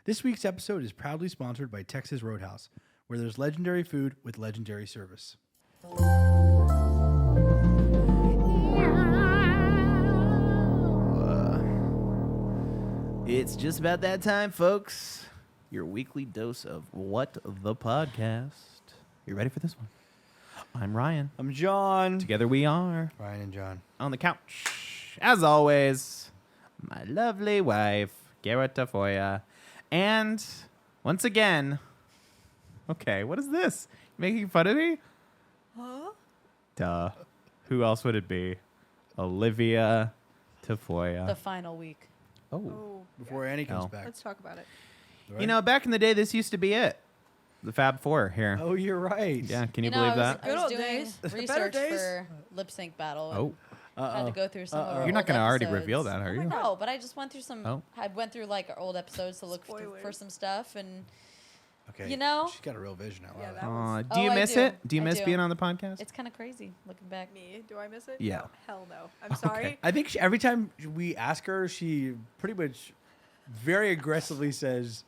This week's episode is proudly sponsored by Texas Roadhouse, where there's legendary food with legendary service. It's just about that time, folks. Your weekly dose of What the Podcast. You ready for this one? I'm Ryan. I'm John. Together we are Ryan and John. on the couch, as always, my lovely wife, Cara Tafolla. And once again, okay, what is this? You making fun of me? Huh? Duh. Who else would it be? Olivia Tafolla. The final week. Oh. Before Annie comes Oh. back. Let's talk about it. Right? You know, back in the day, this used to be it. The Fab Four here. Oh, you're right. Yeah, can you know, believe I that? was Good old doing days. The better research days. for lip sync battle. Oh. And had to go through some of our You're not old going to already episodes. reveal that, are you? No, but I just went through some. Oh. I went through like our old episodes to look for Spoilers. some stuff, and Okay. You know? She's got a real vision. I love Yeah, it. that was Do you Oh, I miss do. it? Do you I miss do. being on the podcast? it's kind of crazy looking back. me. Do I miss it? Yeah. No, hell no. I'm sorry. I think every time we ask her, she pretty much very aggressively says,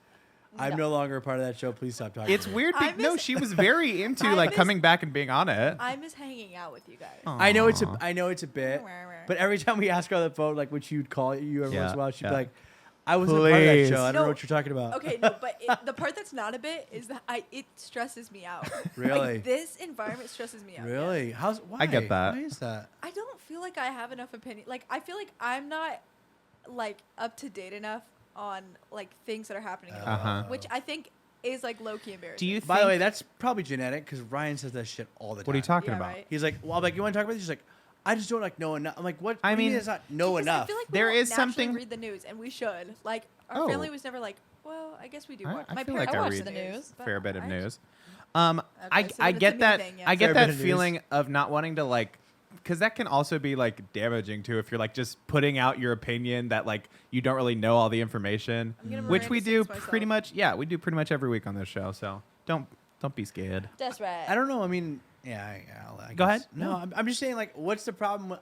I'm no longer a part of that show. Please stop talking It's to me." weird. I No, miss- she was very into I like miss- coming back and being on it. I miss hanging out with you guys. I know it's Aw. a bit, Wah, wah. but every time we ask her on the phone, like when she would call you every Yeah, once in a while, she'd yeah. be like, I wasn't a part of that Please. show. I don't know No. what you're talking about. Okay, no, but the part that's not a bit is that it stresses me out. Really? Like, this environment stresses me out. yes. Really? Why? I get that. Why is that? I don't feel like I have enough opinion. Like, I feel like I'm not, like, up to date enough on, like, things that are happening in the Uh-huh. world, which I think is, like, low-key embarrassing. Do you think? By the way, that's probably genetic because Ryan says that shit all the time. what are you talking Yeah, about? right? He's like, well, I'm like, you want to talk about this? He's like, I just don't like know enough. I'm like, what? I what do you mean, it's not know Because enough. I feel like we There don't is naturally something- read the news, and we should. Like, our Oh. family was never like, well, I guess we do I- watch. I My feel parents like I watch read the news. A fair bit of I- news. Okay, so I it's I a get me that. thing, yeah. I get Fair bit that of news. feeling of not wanting to like, because that can also be like damaging too if you're like just putting out your opinion that like you don't really know all the information, I'm gonna which we Miranda do Sings pretty myself. much. Yeah, we do pretty much every week on this show. So don't be scared. That's right. I don't know. I mean, yeah. I Go guess. ahead. No, No. I'm just saying, like, what's the problem?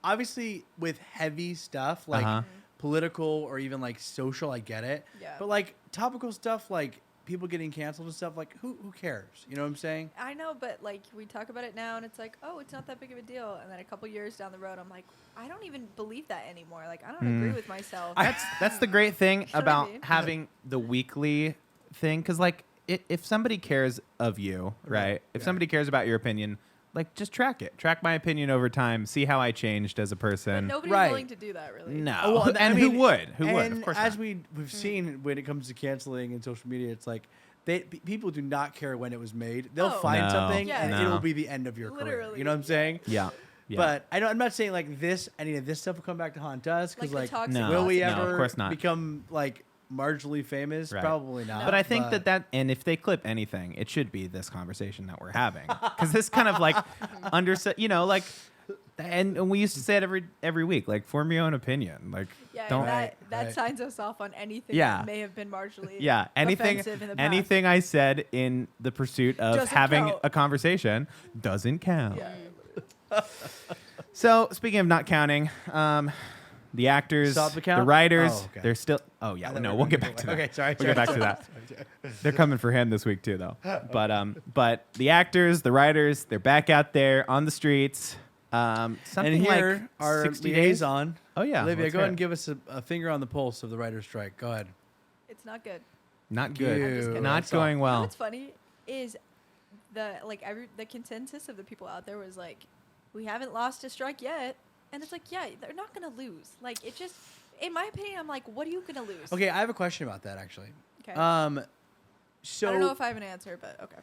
Obviously with heavy stuff like Uh-huh. political or even like social, I get it. Yeah. But like topical stuff, like people getting canceled and stuff, like who cares? You know what I'm saying? I know, but like we talk about it now, and it's like, oh, it's not that big of a deal. And then a couple years down the road, I'm like, I don't even believe that anymore. Like, I don't agree with myself. That's the great thing Should I about be? having the weekly thing, because like if somebody cares of you, right? If Yeah. somebody cares about your opinion, like just track it. Track my opinion over time. See how I changed as a But person. nobody's Right. willing to do that, really. No. Oh, well, I and mean, who would? Who would? And Of course as not. we've seen when it comes to canceling and social media, it's like people do not care when it was made. They'll Oh. find No. something Yeah. and No. it'll be the end of your career. Literally. You know what I'm saying? Yeah. Yeah. But I'm not saying like any of this stuff will come back to haunt us because Like the like, toxic No. will we No, ever of course not. become like marginally famous? Right. Probably not. But I think that and if they clip anything, it should be this conversation that we're having, because this kind of like like, and we used to say it every week, like form your own opinion, like Yeah, don't. and Right, that right. signs us off on anything Yeah. that may have been marginally Yeah, offensive in the past. anything I said in the pursuit of Doesn't having count. a conversation doesn't count. Yeah. So speaking of not counting, the actors, Stop the count? the writers, Oh, okay. they're still. Oh yeah, I thought no, we we'll were get gonna back to go- that. okay, sorry, We'll get back to that. They're coming for him this week too, though. But the actors, the writers, they're back out there on the streets. Something And here like our 60 days. liaison. Oh yeah, Olivia, let's go hear ahead and it. give us a finger on the pulse of the writer's strike. Go ahead. It's not good. Not good. I'm just kidding. Not That's all. going You know well. what's funny is the consensus of the people out there was like, we haven't lost a strike yet, and it's like, yeah, they're not gonna lose. Like, it just, in my opinion, I'm like, what are you gonna lose? Okay, I have a question about that actually. Okay. So I don't know if I have an answer, but okay.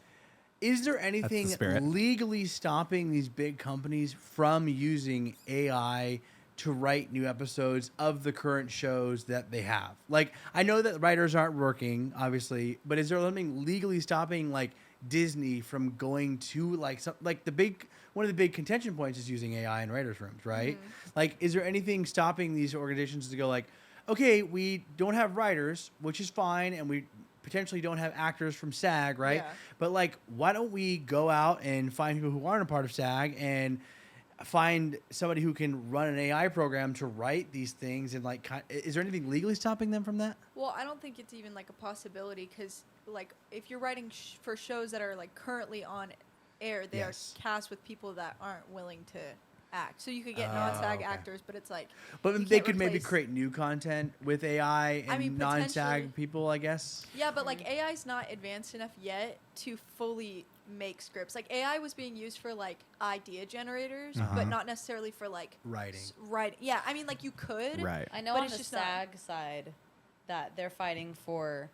is there anything spirit. legally stopping these big companies from using AI to write new episodes of the current shows that they have? Like, I know that writers aren't working, obviously, but is there something legally stopping like Disney from going to like one of the big contention points is using AI in writers' rooms, right? Like, is there anything stopping these organizations to go like, okay, we don't have writers, which is fine, and we potentially don't have actors from SAG, right? Yeah. But like, why don't we go out and find people who aren't a part of SAG and find somebody who can run an AI program to write these things and like, is there anything legally stopping them from that? Well, I don't think it's even like a possibility because like if you're writing for shows that are like currently on air, they Yes. are cast with people that aren't willing to act. So you could get non-SAG okay. actors, but it's like But you they can't could maybe replace- create new content with AI and I mean, non-SAG potentially. people, I guess. Yeah, but like AI's not advanced enough yet to fully make scripts. Like AI was being used for like idea generators, but not necessarily for like Writing. Right. Yeah, I mean like you could. Right. I know But on it's the just not- SAG side that they're fighting for,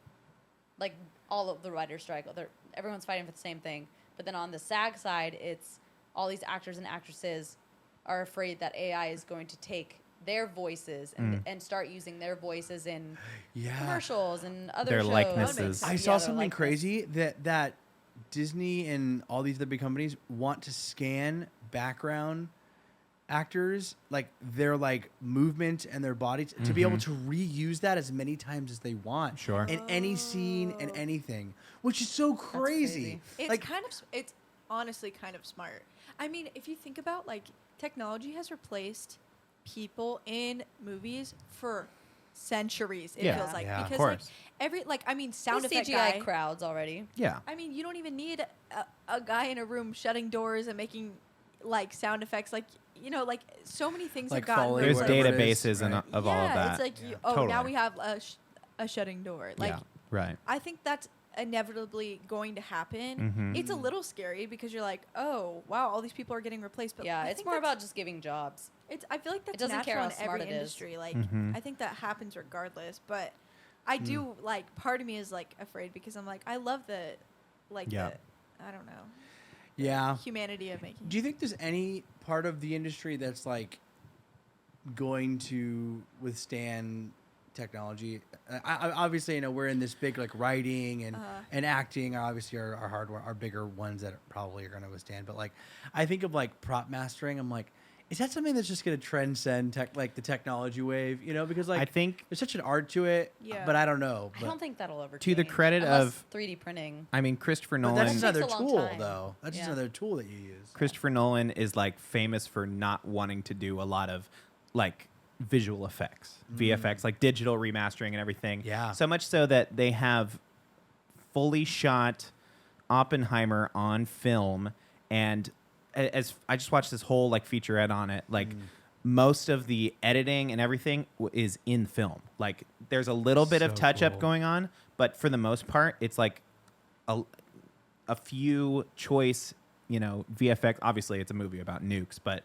like, all of the writer's strike. Everyone's fighting for the same thing. But then on the SAG side, it's all these actors and actresses are afraid that AI is going to take their voices and start using their voices in Yeah. commercials and other Their shows. likenesses. I saw something crazy that Disney and all these other big companies want to scan background actors, like their like movement and their bodies, to be able to reuse that as many times as they want. Sure. In any scene and anything, which is so crazy. crazy. It's it's honestly kind of smart. I mean, if you think about like technology has replaced people in movies for centuries. It Yeah. feels like Yeah, of because course. I mean sound effect CGI guy. crowds already. Yeah. I mean, you don't even need a guy in a room shutting doors and making like sound effects. Like like so many things Like have gotten. Foley, There's whatever it is, databases and right. of all of that. It's like Yeah. now Totally. we have a shutting door. Like yeah. Right. I think that's inevitably going to happen. It's a little scary because you're like, oh wow, all these people are getting replaced. But Yeah, I it's think more that's- about just giving jobs. I feel like that's doesn't care natural how in smart every it is. industry. Like Mhm. I think that happens regardless. But I do like part of me is like afraid because I'm like I love the Yeah. I don't know Yeah. humanity of making. Do you think there's any part of the industry that's like going to withstand technology? I obviously, we're in this big like writing and acting are obviously our hardware, our bigger ones that probably are going to withstand. But like, I think of like prop mastering. I'm like, is that something that's just going to transcend like the technology wave? Because like I think there's such an art to it. Yeah. But I don't know. I But, don't think that'll ever To the change, credit unless of- 3D printing. I mean Christopher but Nolan. that's just Takes another a long tool, time. though. That's just Yeah. another tool that you use. Christopher Nolan is like famous for not wanting to do a lot of like visual effects, VFX, like digital remastering and everything. Yeah. So much so that they have fully shot Oppenheimer on film, and as I just watched this whole like featurette on it, like most of the editing and everything is in film. Like there's a little bit of So touch up cool. going on, but for the most part, it's like a few choice, VFX. Obviously, it's a movie about nukes, but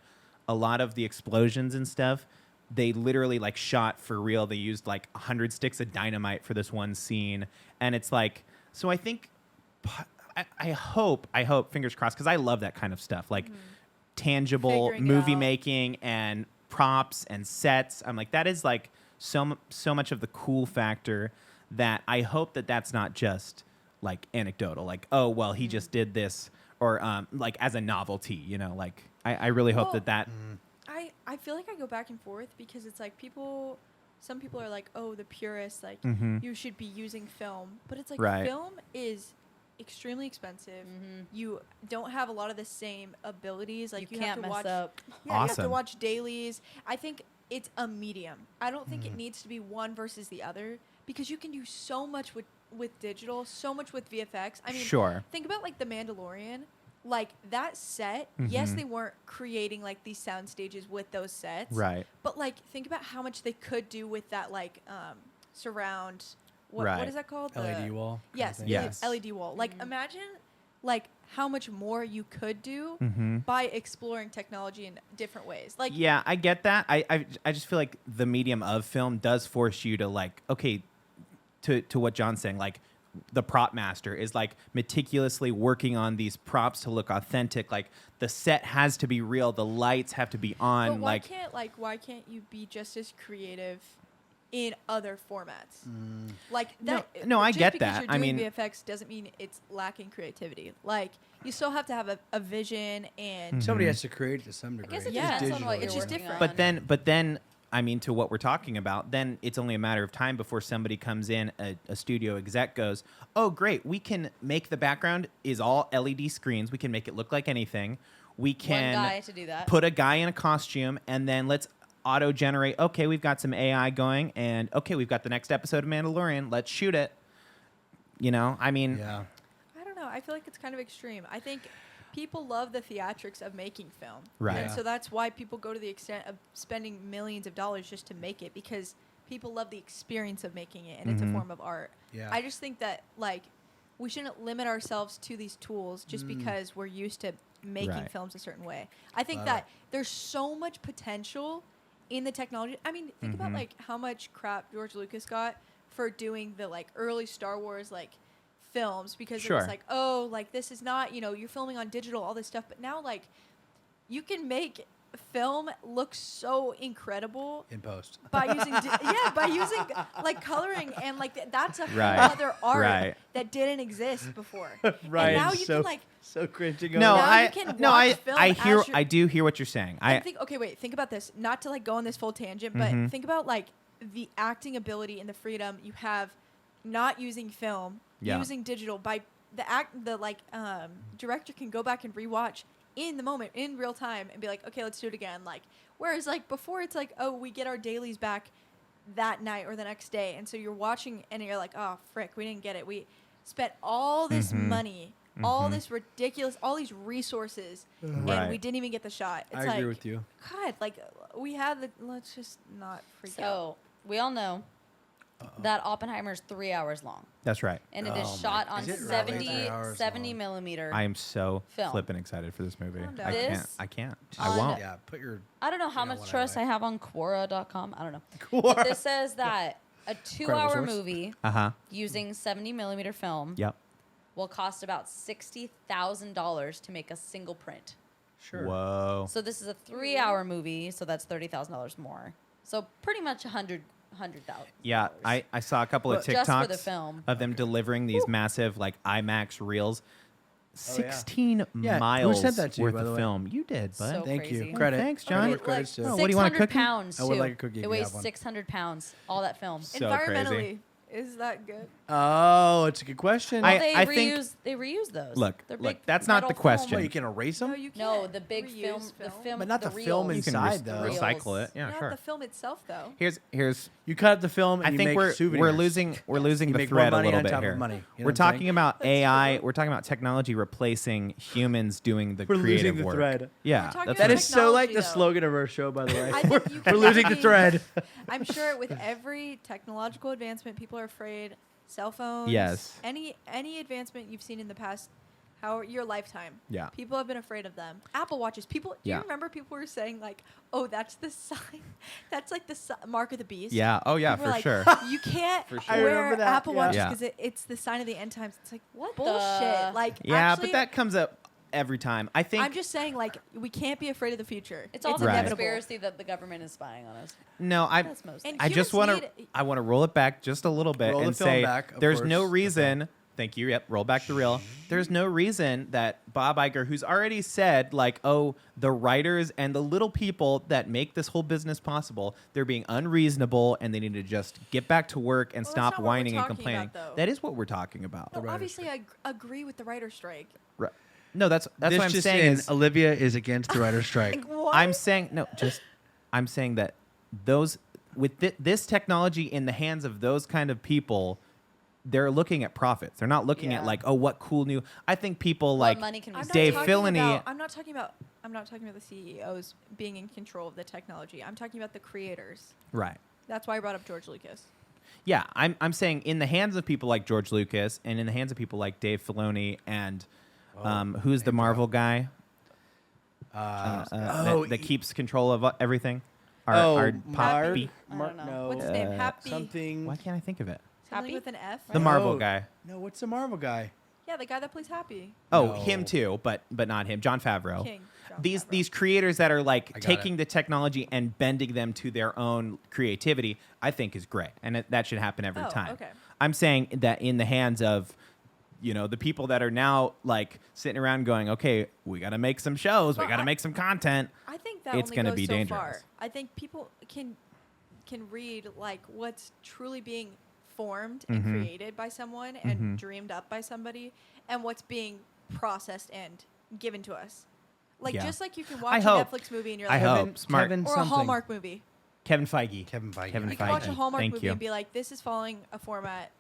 a lot of the explosions and stuff, they literally like shot for real. They used like 100 sticks of dynamite for this one scene, and it's like, so I think, I hope, fingers crossed, because I love that kind of stuff, like tangible Figuring it movie out. making and props and sets. I'm like, that is like so much of the cool factor that I hope that that's not just like anecdotal, like, oh well, he just did this, or like as a novelty, like I really hope Well, that I feel like I go back and forth because it's like some people are like, oh, the purists, like you should be using film, but it's like Right. film is extremely expensive. You don't have a lot of the same abilities. Like You have can't to mess watch, up. Yeah, you have to Awesome. watch dailies. I think it's a medium. I don't think it needs to be one versus the other because you can do so much with digital, so much with VFX. I mean, Sure. think about like The Mandalorian. Like that set, yes, they weren't creating like these sound stages with those sets. Right. But like think about how much they could do with that like surround what Right. is that called? LED wall. kind of Yes, thing. Yes. LED wall. Like imagine like how much more you could do by exploring technology in different ways. Like Yeah, I get that. I just feel like the medium of film does force you to like, okay, to what John's saying, like the prop master is like meticulously working on these props to look authentic. Like the set has to be real, the lights have to be on. but why like why can't you be just as creative in other formats? Like that. No, I just get because that. You're I doing mean- VFX doesn't mean it's lacking creativity. Like you still have to have a vision and Somebody has to create it to some degree. guess it Yeah. depends on what digitally. you're It's just working different. on. But then, I mean, to what we're talking about, then it's only a matter of time before somebody comes in, a studio exec goes, oh, great, we can make the background is all LED screens. We can make it look like anything. we can One guy to do that. put a guy in a costume, and then let's auto-generate. Okay, we've got some AI going, and okay, we've got the next episode of Mandalorian. Let's shoot it. You know, I mean, Yeah. I don't know. I feel like it's kind of extreme. I think people love the theatrics of making film. Right. And Yeah. so that's why people go to the extent of spending millions of dollars just to make it, because people love the experience of making it, and it's a form of art. Yeah. I just think that, like, we shouldn't limit ourselves to these tools just because we're used to making Right. films a certain way. I think Love that it. there's so much potential in the technology. I mean, think about, like, how much crap George Lucas got for doing the, like, early Star Wars, like, films, because it Sure. was like, oh, like, this is not, you know, you're filming on digital, all this stuff, but now, like, you can make film look so incredible In post. by using by using like coloring, and like that's a whole Right. other art Right. that didn't exist before. Right. And now you so, can, like, so cringing. no, Now I you can no, watch I film I as hear you're- I do hear what you're saying. and think, okay, wait, think about this. Not to, like, go on this full tangent, but Mm-hmm. think about, like, the acting ability and the freedom you have not using film, Yeah. using digital. By the director can go back and rewatch in the moment, in real time, and be like, okay, let's do it again. Like, whereas, like, before, it's like, oh, we get our dailies back that night or the next day, and so you're watching and you're like, oh, frick, we didn't get it. We spent all this money, all this ridiculous, all these resources, and Right. we didn't even get the shot. It's I like, agree with you. God, like, we had the. Let's just not freak out. So we all know that Oppenheimer is 3 hours long, That's right. and it Oh is my- shot on is it really 70, 3 hours 70 long? millimeter. I am so Film. flipping excited for this movie. Calm down. I can't. This I can't. on- I won't. Yeah. Put your. I don't know how You know much what I trust like. I have on Quora.com. I don't know. Quora. But this says that a 2-hour source. movie Uh huh. using 70 millimeter film Yep. will cost about $60,000 to make a single print. Sure. Whoa. So this is a 3-hour movie, so that's $30,000 more. So pretty much $100,000. Yeah, I saw a couple of But- Just for the TikToks film. of them delivering these massive like IMAX reels. Oh, yeah. 16 Yeah, who miles sent that to you, worth by the of way? film. You did, bud. So Thank crazy. you. Oh, Credit. thanks, I John. give credits too. Oh, what do you want, a 600 cookie? pounds, I would too. like a cookie if It you weighs have one. 600 pounds, all that film. So Environmentally, crazy. is that good? Oh, it's a good question. I- They think- reuse those. Look, They're look, big that's not metal the film. question. What, you can erase them? No, you can't. No, the big reuse film, the film, But not the film reels. You can inside, though. recycle it. Yeah, Not sure. the film itself, though. Here's You cut up the film and I you think make we're souvenirs. losing You the make more thread a money little on bit top of here. money. You know We're what I'm saying? talking about That's AI. true. We're talking about technology replacing humans doing the We're creative losing the work. thread. Yeah, We're talking that's That about right. is so like the Technology, though. slogan of our show, by the way. I think you We're can losing the be- thread. I'm sure with every technological advancement, people are afraid. Cell phones. Yes. Any advancement you've seen in the past, your lifetime. Yeah. People have been afraid of them. Apple Watches. People. Do Yeah. you remember people were saying, like, "Oh, that's the sign. That's like the mark of the beast." Yeah. Oh yeah, People for were like, sure. You can't For I remember wear that, Apple yeah. Watches Yeah. because it's the sign of the end times. It's like What the- bullshit. Like, Yeah, actually, but that comes up every time. I think I'm just saying, like, we can't be afraid of the future. It's also Right. a inevitable. conspiracy that the government is spying on us. no. I That's most. And I just want humans to. need- I want to roll it back just a little bit Roll the and film say back, of there's course, no the reason. Thank you. Yep. Roll back the reel. There's no reason that Bob Iger, who's already said like, oh, the writers and the little people that make this whole business possible, they're being unreasonable and they need to just get back to work and Well, that's stop not what we're whining and talking complaining. about, though. That is what we're talking about. No, writer's obviously, I agree with the writer's strike. Right. No, that's This what I'm just saying in, is Olivia is against the writer's strike. What? I'm saying no, just I'm saying that those with this technology in the hands of those kind of people, they're looking at profits. They're not looking at Yeah. like, oh, what cool new. I think people What like money can we I'm save? not Dave talking Filoni. about- I'm not talking about the CEOs being in control of the technology. I'm talking about the creators. Right. That's why I brought up George Lucas. Yeah, I'm saying in the hands of people like George Lucas and in the hands of people like Dave Filoni and who's the Marvel guy that keeps control of everything. Our Mark, Poppy. I don't know. no, What's his name? Happy. something. Why can't I think of it? Something Happy? with an F. The right? Marvel No. guy. No, what's the Marvel guy? Yeah, the guy that plays Happy. Oh, No. him too, but not him. John Favreau. King. John These Favreau. these creators that are like I got taking it. the technology and bending them to their own creativity, I think is great, and that should happen every Oh, time. okay. I'm saying that in the hands of, the people that are now like sitting around going, okay, we got to make some shows, we Well, got to make some content. I think that it's only gonna goes be so dangerous. far. I think people can read like what's truly being formed and Mm-hmm. created by someone and dreamed up by somebody, and what's being processed and given to us. Like Yeah. just like you can I watch a hope. Netflix movie and you're I like, hope. Smart. Kevin or a something. Hallmark movie. Kevin Feige. Kevin Feige. Kevin You can watch a Feige. Hallmark Thank movie you. and be like, this is following a format.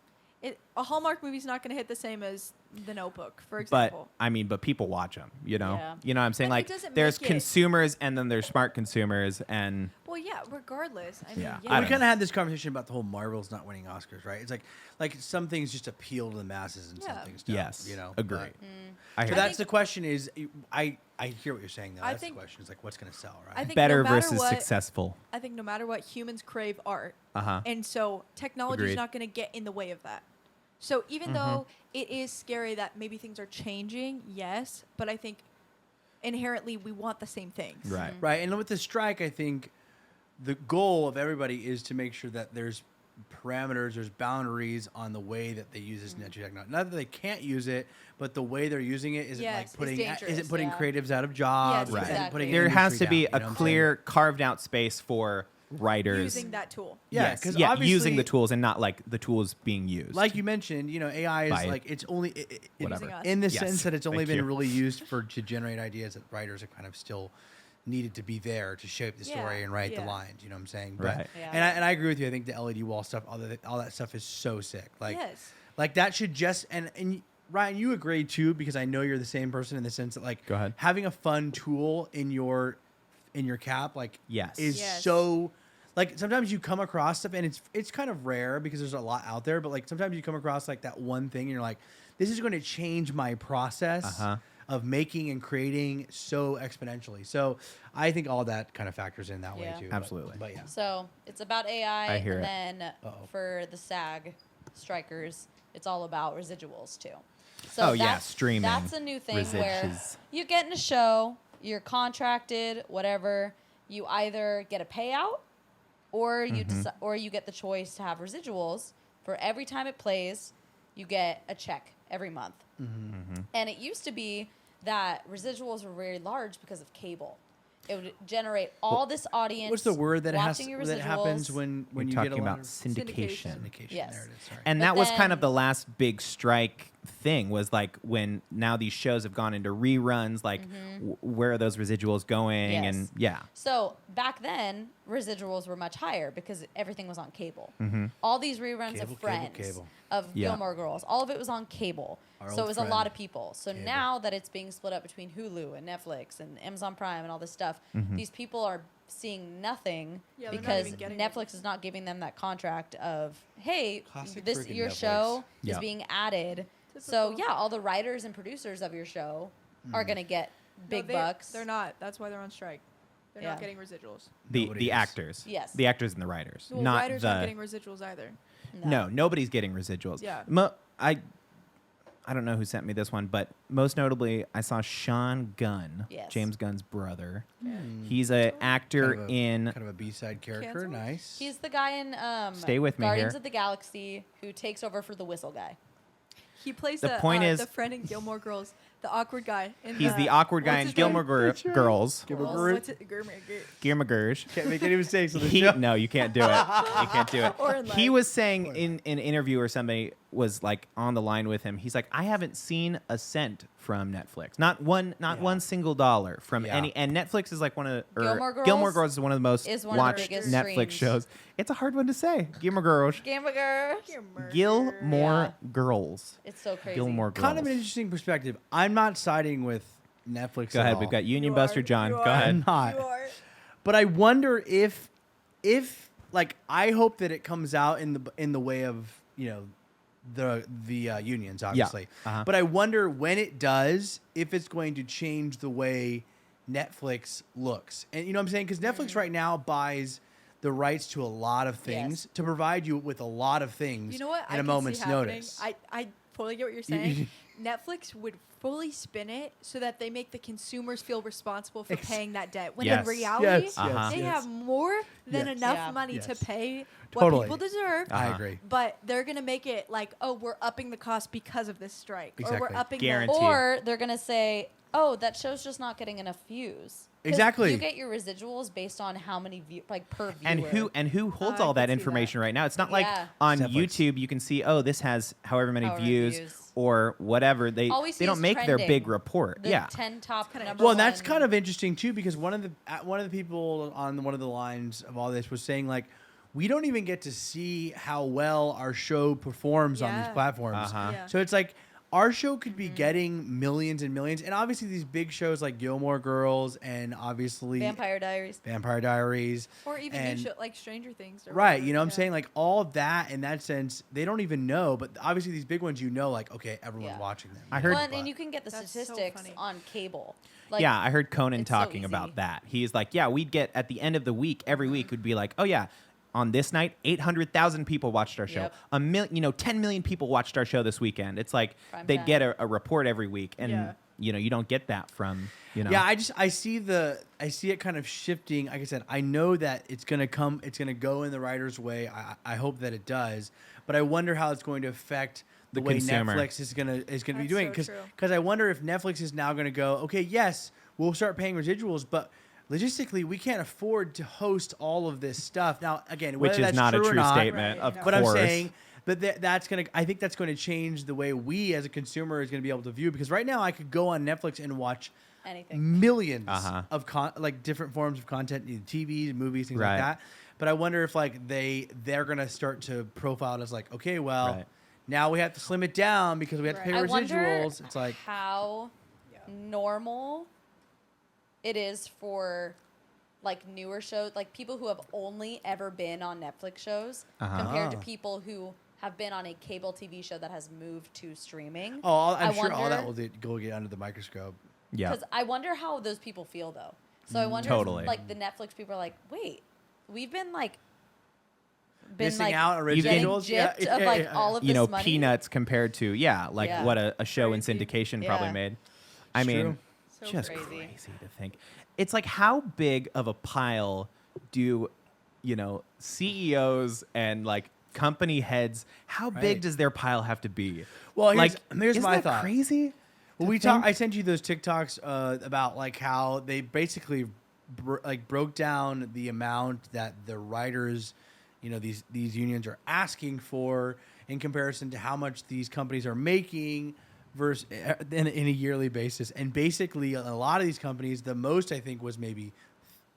A Hallmark movie's not going to hit the same as The Notebook, for example. But people watch them, you know? Yeah. You know what I'm saying? And it Like, doesn't there's make it- consumers and then there's smart consumers and Well, yeah, regardless. I mean, Yeah, yeah. I We don't kind of had this conversation about the whole Marvels not winning Oscars, right? It's like some things just appeal to the masses and some Yeah. things don't. yes, You know. agree. But- I So hear that's that. the question. Is I hear what you're saying though. I That's think- the question. Is like what's going to sell, right? I think Better no matter versus what, successful. I think no matter what, humans crave art. Uh-huh. And so technology is Agreed. not going to get in the way of that. So even Mm-hmm. though it is scary that maybe things are changing, yes, but I think inherently we want the same things. Right. Right. And with the strike, I think the goal of everybody is to make sure that there's parameters, there's boundaries on the way that they use this net technology. Not that they can't use it, but the way they're using it isn't Yes, like it's putting dangerous, isn't putting yeah. creatives out of jobs. Yes, isn't exactly. putting There has industry to be down, a you know what I'm saying? clear carved out space for writers. Using that tool. Yeah, Yes. because yeah, obviously, using the tools and not like the tools being used. like you mentioned, AI is By like it's only whatever. Using us. in the Yes, sense that it's only thank been you. really used to generate ideas that writers are kind of still needed to be there to shape the story Yeah, and write the yeah. lines. You know what I'm saying? Right. Yeah. And I agree with you. I think the LED wall stuff, all that stuff is so sick. Like, Yes. like that should just and Ryan, you agree too because I know you're the same person in the sense that like Go ahead. having a fun tool in your cap like Yes. is Yes. so like sometimes you come across stuff and it's kind of rare because there's a lot out there, but like sometimes you come across like that one thing and you're like, this is going to change my process Uh-huh. of making and creating so exponentially. So I think all that kind of factors in that way Yeah. too. Absolutely. But yeah. So it's about AI, I hear and it. then Uh-oh. for the SAG strikers, it's all about residuals too. So Oh, yeah, that's- streaming That's a new thing where residuals. you get in a show, you're contracted, whatever. You either get a payout, or you or you get the choice to have residuals for every time it plays. You get a check every month, and it used to be that residuals were very large because of cable. It would generate all this audience. What's the word that watching your that happens residuals. when We're you talking get a lot about of syndication. syndication? Yes. There it is. Sorry. And But that was kind of then- the last big strike thing was like when now these shows have gone into reruns, like where are those residuals going? Yes. And yeah. So back then, residuals were much higher because everything was on cable. All these reruns Cable, of Friends, cable. of Yeah. Gilmore Girls, all of it was on cable. Our So old it was a friend, lot of people. So cable. now that it's being split up between Hulu and Netflix and Amazon Prime and all this stuff, these people are seeing nothing Yeah, they're not because even getting Netflix is not giving them that contract of, hey, Classic this freaking your Netflix. show Yeah. is being added. So Typical. yeah, all the writers and producers of your show are gonna get big bucks. They're not. That's why they're on strike. They're Yeah. not getting residuals. Nobody The is. actors. Yes. The actors and the writers. Well, not writers the aren't getting residuals either. No, nobody's getting residuals. Yeah. I don't know who sent me this one, but most notably, I saw Sean Gunn, Yes. James Gunn's brother. Hmm. He's a actor Kind of a- in. kind of a B-side character. Canceled? Nice. He's the guy in Stay with me Guardians here. of the Galaxy who takes over for the whistle guy. He plays The point is- the friend in Gilmore Girls, the awkward guy. He's the awkward guy what's in his Gilmore name? Girls. Gilmore Well, Girls. what's it? Gilmore Girls. Can't make any mistakes on the He, show. no, you can't do it. You can't do it. Or in He life. was saying in an interview or somebody was like on the line with him. He's like, I haven't seen a cent from Netflix. Not one single dollar from Yeah. any. And Netflix is like one of Gilmore Girls is one of the most is one of the watched biggest Netflix streams. shows. It's a hard one to say. Gilmore Girls. Gilmore Girls. Gilmore Girls. It's so crazy. Gilmore Girls. Kind of an interesting perspective. I'm not siding with Netflix. Go at ahead. all. We've got Union You Buster are. John. You Go are. ahead. I'm not. You are. But I wonder if like I hope that it comes out in the way of the unions obviously. Uh-huh. But I wonder when it does if it's going to change the way Netflix looks. And you know what I'm saying? Because Netflix right now buys the rights to a lot of things Yes. to provide you with a lot of things You know what? in I a can moment's see happening. notice. I totally get what you're saying. Netflix would fully spin it so that they make the consumers feel responsible for paying that debt. When Yes. in reality, Yes, Uh-huh. they yes. have more than Yes. enough Yeah. money Yes. to pay what Totally. people deserve. I Uh-huh. agree. But they're gonna make it like, oh, we're upping the cost because of this strike, or Exactly. we're upping Guaranteed. the Or they're gonna say, "Oh, that show's just not getting enough views." 'Cause Exactly. You get your residuals based on how many per viewer. And who holds I all that could see information right now? It's not like Yeah. on Netflix. YouTube you can see, oh, this has however many However, views news news. or whatever. They All we see don't is make their big trending. report. The Yeah. 10 top kinda number Well, and that's one- kind of interesting too, because one of the people on one of the lines of all this was saying like, we don't even get to see how well our show performs on these Yeah. platforms. Uh-huh. Yeah. So it's like our show could be getting millions and millions, and obviously these big shows like Gilmore Girls and obviously Vampire Diaries. Vampire Diaries, Or even and- new show, like Stranger Things. Or right? whatever, You know what I'm yeah. saying? Like all of that in that sense, they don't even know. But obviously these big ones, like okay, everyone's Yeah. watching them. I heard- Well, and you can get the That's so statistics funny. on cable. Like, yeah, I heard Conan it's so talking easy. about that. He's like, yeah, we'd get at the end of the week, every week would be like, oh yeah, on this night, 800,000 people watched our show. Yep. 10 million people watched our show this weekend. It's like Prime they time. get a report every week, and Yeah. you don't get that from Yeah, I see it kind of shifting. Like I said, I know that it's gonna go in the writer's way. I hope that it does, but I wonder how it's going to affect the way consumer. Netflix is gonna be That's doing. so true. Because I wonder if Netflix is now gonna go, okay, yes, we'll start paying residuals, but logistically we can't afford to host all of this stuff. Now again, which whether is that's not a or true not, statement, Right, of no. but course. I'm saying, but I think that's going to change the way we as a consumer is going to be able to view. Because right now, I could go on Netflix and watch anything. millions Uh-huh. of like different forms of content, either TV, movies, things Right. like that. But I wonder if like they're going to start to profile it as like, okay, well, Right. now we have to slim it down because we have to pay Right. I wonder residuals. It's like, how normal it is for like newer shows, like people who have only ever been on Netflix shows compared to Ah. people who have been on a cable TV show that has moved to streaming. I'm I sure all that wonder- will go get under the microscope. Yeah. Because I wonder how those people feel though. So I wonder Totally. if like the Netflix people are like, wait, we've been like Missing like out on Getting residuals. gypped of like all of this money. peanuts compared to what a show in Crazy. syndication probably Yeah. made. I It's mean, true. So just crazy. crazy to think. It's like, how big of a pile do CEOs and like company heads? How big Right. does their pile have to be? Well, like, here's isn't my that thought. Crazy. Well, to think? I sent you those TikToks about like how they basically broke down the amount that the writers, these unions are asking for in comparison to how much these companies are making versus in a yearly basis. And basically, a lot of these companies, the most I think was maybe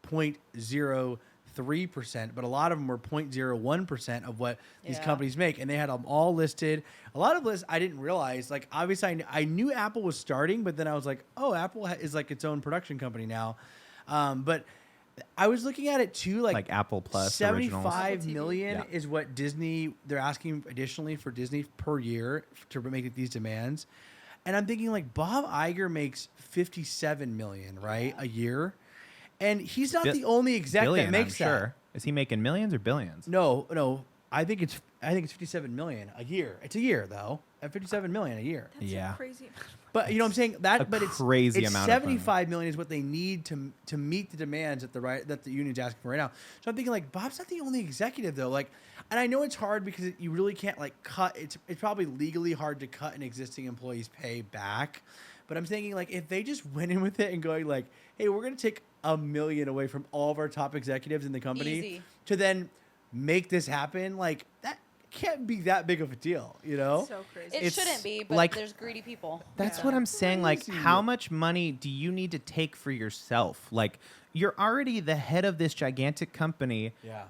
0.03%, but a lot of them were 0.01% of what these Yeah. companies make, and they had them all listed. A lot of lists I didn't realize. Like obviously, I knew Apple was starting, but then I was like, oh, Apple is like its own production company now. But I was looking at it too, like Apple Plus originals. 75 Apple TV. million Yeah. is what they're asking additionally for Disney per year to make these demands. And I'm thinking like Bob Iger makes 57 million, right, a year, and he's not Bi- the only exec Billion, that makes I'm that. sure. Is he making millions or billions? No, I think it's 57 million a year. It's a year though, at 57 million a year. That's Yeah. a crazy. But you know what I'm saying? That a but it's crazy it's amount of money. 75 million is what they need to meet the demands that the union's asking for right now. So I'm thinking like Bob's not the only executive though. Like, and I know it's hard because you really can't like cut. It's probably legally hard to cut an existing employee's pay back. But I'm thinking like if they just went in with it and going like, hey, we're gonna take $1 million away from all of our top executives in the company Easy. to then make this happen, like that can't be that big of a deal, So crazy. It It's shouldn't be, but like- there's greedy people. That's Yeah. what I'm saying. Like, Crazy. how much money do you need to take for yourself? Like, you're already the head of this gigantic company. Yeah.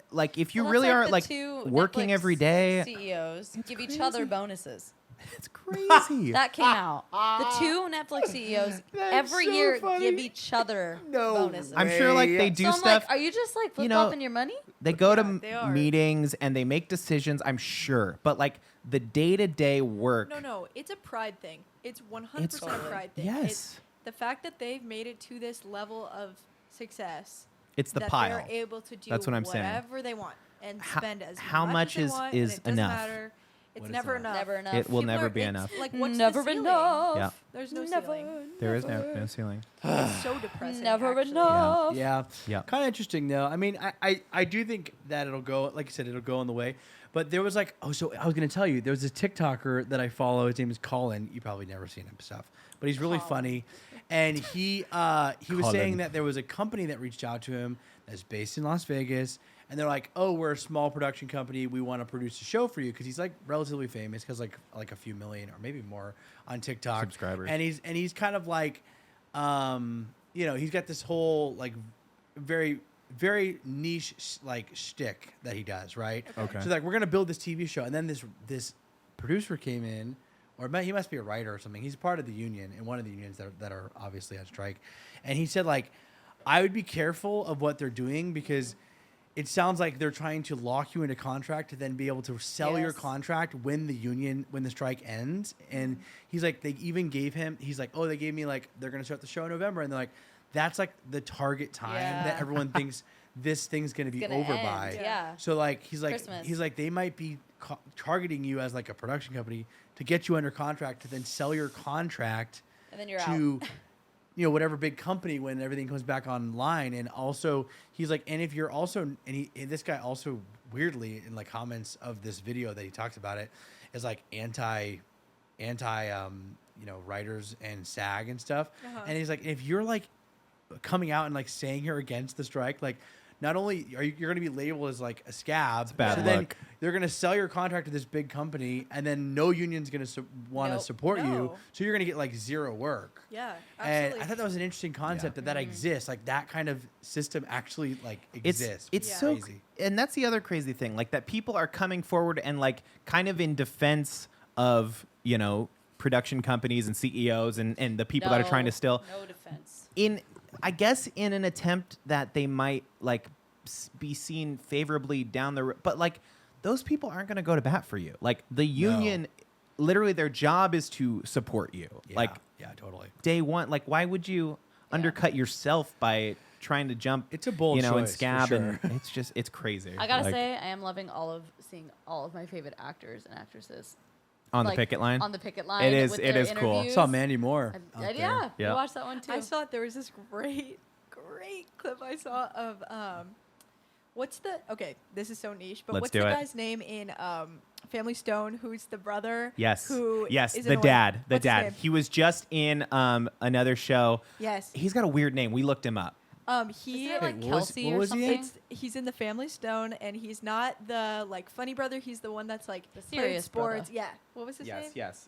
Like, if you Well, really that's are the like two working Netflix every day, CEOs give each crazy. other bonuses. it's crazy. That came out. The two Netflix CEOs That's every so year funny. give each other No bonuses. I'm sure like they way. do so I'm stuff. like, are you just like flip you know, flopping your money? They go Yeah, to they are. meetings and they make decisions. I'm sure, but like the day-to-day work. No, it's a pride thing. It's 100% It's- a pride thing. Yes. It's the fact that they've made it to this level of success. It's the that pile. they're able to do That's what I'm saying. whatever they want and How- spend as how much much as is- they want, is and it doesn't enough? matter. It's What is never enough? enough. Never enough. It will People never are- be it's enough. Like, what's Never the ceiling? enough. Yeah. There's no Never. ceiling. There is no ceiling. It's so depressing. Never actually. enough. Yeah. Yeah. Kind of interesting though. I mean, I do think that it'll go, like I said, it'll go on the way. But there was like, so I was going to tell you, there was this TikToker that I follow. His name is Colin. You probably never seen him stuff, but he's really Colin. funny. And he was Colin. saying that there was a company that reached out to him that's based in Las Vegas, and they're like, "Oh, we're a small production company. We want to produce a show for you," because he's like relatively famous, because like a few million or maybe more on TikTok Subscribers. and he's kind of like, he's got this whole like very very niche like shtick that he does, right? Okay. So like, we're gonna build this TV show, and then this producer came in, or he must be a writer or something. He's part of the union, in one of the unions that are obviously on strike, and he said like, I would be careful of what they're doing, because it sounds like they're trying to lock you into contract to then be able to sell your Yes. contract when the strike ends. And he's like, they even gave him, he's like, oh, they gave me like, they're going to start the show in November. And they're like, that's like the target time that Yeah. everyone thinks this thing's going to be gonna over end, by. yeah. So like, Christmas. he's like, they might be targeting you as like a production company to get you under contract to then sell your contract And then you're to out. whatever big company when everything comes back online. And also he's like, and if you're also, and this guy also weirdly in like comments of this video that he talks about it is like anti writers and SAG and stuff. And he's like, if you're like coming out and like saying you're against the strike, like not only are you're going to be labeled as like a scab, bad so then look. they're going to sell your contract to this big company, and then no union's going to want to Nope. support you, No. so you're going to get like zero work. Yeah, And absolutely. I thought that was an interesting concept that exists. Like that kind of system actually like exists. It's Yeah. so crazy. and that's the other crazy thing, like that people are coming forward and like kind of in defense of production companies and CEOs and the people that are trying to still No defense. I guess in an attempt that they might like be seen favorably down the road, but like those people aren't going to go to bat for you. Like the union, literally their job is to support you. Yeah, Like yeah, totally. day one, like why would you undercut yourself by trying to jump? It's a bold and choice, for scab, sure. and it's crazy. I gotta Like, say, I am loving seeing all of my favorite actors and actresses on like, the picket line. On the picket line. It is- with it their is cool. interviews. Saw Mandy Moore. out there. Yeah, Yeah. we watched that one too. I saw there was this great clip I saw of this is so niche, but Let's what's do the it. guy's name in Family Stone? Who's the brother? Yes. Who yes, is the annoying? dad. The What's his dad. name? He was just in another show. Yes. He's got a weird name. We looked him up. He Isn't it like Wait, what was- Kelsey what or was he in? something? he's in the Family Stone, and he's not the like funny brother. He's the one that's like The played serious sports. brother. Yeah. What was his name? yes.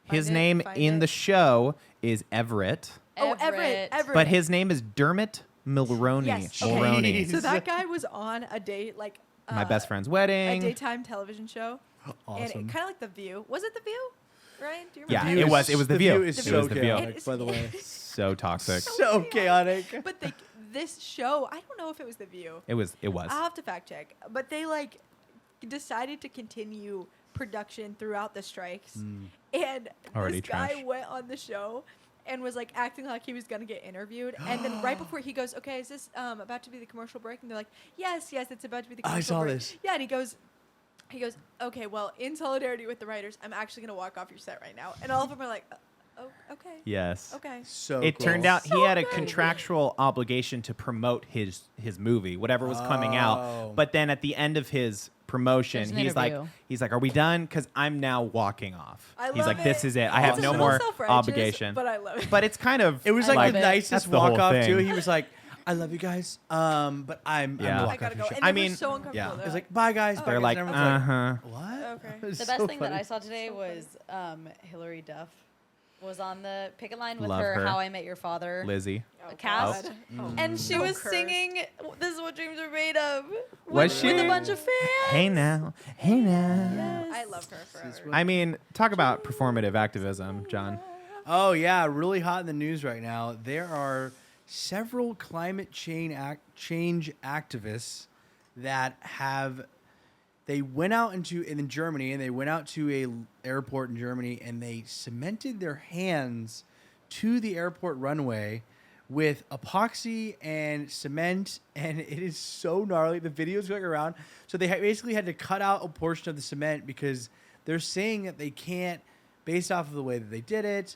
Find His it, name find in it. the show is Everett, Oh, Everett. but his name is Dermot Mulroney. Yes. Okay. Mulroney. So that guy was on a date like My best friend's a wedding. daytime television show. Awesome. And kind of like The View. Was it The View? Ryan, do you Yeah, remember? it was. It was The View. Is It so was The View. chaotic, by the way. So toxic. So chaotic. But this show, I don't know if it was The View. It was. I'll have to fact check. But they like decided to continue production throughout the strikes. And Already this guy trash. went on the show and was like acting like he was going to get interviewed. And then right before he goes, okay, is this about to be the commercial break? And they're like, yes, it's about to be the I commercial saw break. this. Yeah, and he goes, okay, well, in solidarity with the writers, I'm actually going to walk off your set right now. And all of them are like, oh, okay. Yes. Okay. So It turned cool. out he So had a good. contractual obligation to promote his movie, whatever was coming Oh. out. But then at the end of his promotion, There's an he's like, interview. "Are we done? Because I'm now walking off." I He's love like, "This it. is it. I have It's a no little more self-righteous, obligation." But I love it. But it's kind of It was I like love the it. nicest That's the whole walk off too. thing. He was like, "I love you guys, but I'm Yeah. I'm I gotta walking go. off your And show." they I were mean, so uncomfortable. yeah. They're It's like, "Bye guys." They're bye, like, guys," and everyone's "Uh-huh." What? Okay. It was The so best thing that funny. I saw today So was Hillary Duff was on the picket line with Love her her. How I Met Your Father Lizzie. cast. God. And she Don't was curse. singing "This Is What Dreams Are Made Of" Was with she? a bunch of fans. Hey now, hey now. I love her forever. I mean, talk about performative activism, John. Oh yeah, really hot in the news right now. There are several climate change activists that they went out in Germany, and they went out to a airport in Germany, and they cemented their hands to the airport runway with epoxy and cement, and it is so gnarly. The video's going around. So they basically had to cut out a portion of the cement because they're saying that they can't, based off of the way that they did it.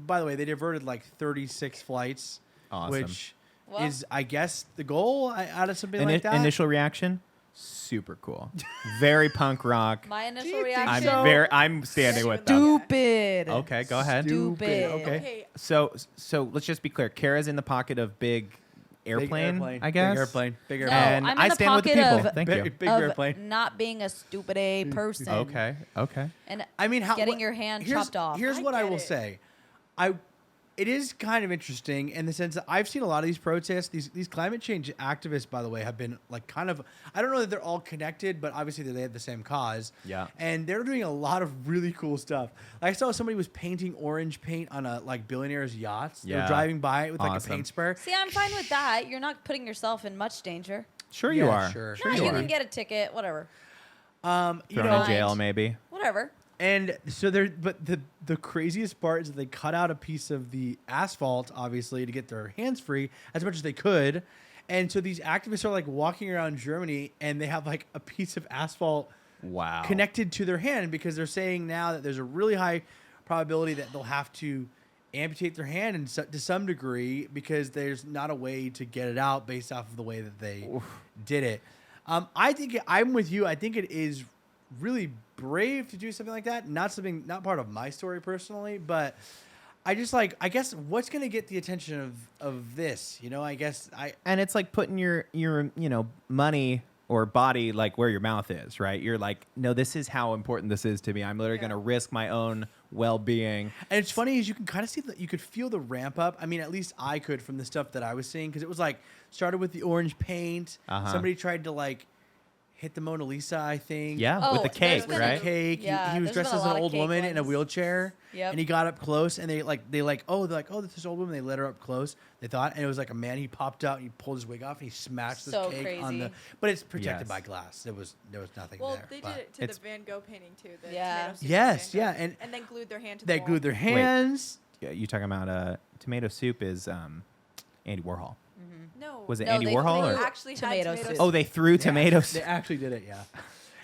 By the way, they diverted like 36 flights, Awesome. which Well- is, I guess, the goal out of something like that. Initial reaction, super cool, very punk rock. My initial you think I'm reaction. so? I'm standing with them. Stupid. Okay, go ahead. Stupid. Okay. Okay. So let's just be clear. Kara's in the pocket of big airplane, airplane. I guess. Big airplane. Big No, airplane. And I'm in I the stand with the pocket people. of- Thank you. Big of airplane. not being a stupid A person. Okay. And I mean, getting what- your hand here's- chopped off. Here's I what I get will it. say. It is kind of interesting in the sense that I've seen a lot of these protests. These climate change activists, by the way, have been like kind of. I don't know that they're all connected, but obviously they have the same cause. Yeah. And they're doing a lot of really cool stuff. I saw somebody was painting orange paint on a like billionaire's yachts. They were Yeah. driving by it with like a Awesome. paint sprayer. See, I'm fine with that. You're not putting yourself in much danger. Sure you Yeah, are. sure. Sure No, you you are. can get a ticket, whatever. You Thrown know, in jail, Fine. maybe. Whatever. And so but the craziest part is that they cut out a piece of the asphalt, obviously, to get their hands free as much as they could. And so these activists are like walking around Germany and they have like a piece of asphalt Wow. connected to their hand because they're saying now that there's a really high probability that they'll have to amputate their hand to some degree because there's not a way to get it out based off of the way that they did it. I think I'm with you. I think it is really brave to do something like that. Not part of my story personally, but I guess what's going to get the attention of this, And it's like putting your money or body like where your mouth is, right? You're like, no, this is how important this is to me. I'm literally Yeah. going to risk my own well-being. And it's funny is you can kind of see that you could feel the ramp up. I mean, at least I could from the stuff that I was seeing because it was like started with the orange paint. Uh-huh. Somebody tried to like hit the Mona Lisa, I think. Yeah, Oh, with the there's cake, been right? Cake. Yeah, he was there's dressed been a as an lot of old cake woman in a ones. wheelchair. Yep. And he got up close, and they this is old woman. They let her up close. They thought, and it was like a man. He popped out, and he pulled his wig off, and he smashed So this cake on the. crazy. But it's protected Yes. by glass. There was nothing Well, there. they but did it to it's- the Van Gogh painting too. The Yeah. tomato soup Yes, Van Gogh, yeah, and then glued their hand to They the glued wall. their hands. Yeah, you talking about tomato soup is Andy Warhol. No, Was it No, Andy they Warhol? they Or? threw actually had tomato tomato soup. Oh, they threw tomatoes. They actually did it, yeah.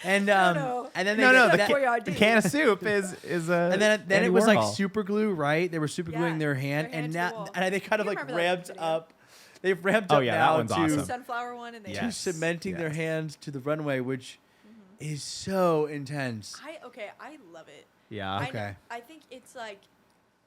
And no. and then they No, did the, that- for your the ID. can of soup is and then Andy it was like Warhol. super glue, right? They were super gluing Yeah, their hand, their hand and to the now wall. and they kind of You like remember that ramped video. up. They've ramped Oh, up yeah, that now one's to awesome. The sunflower one, and they Yes. cementing their yes. hands to the runway, which is so intense. I love it. Yeah. Okay. I think it's like,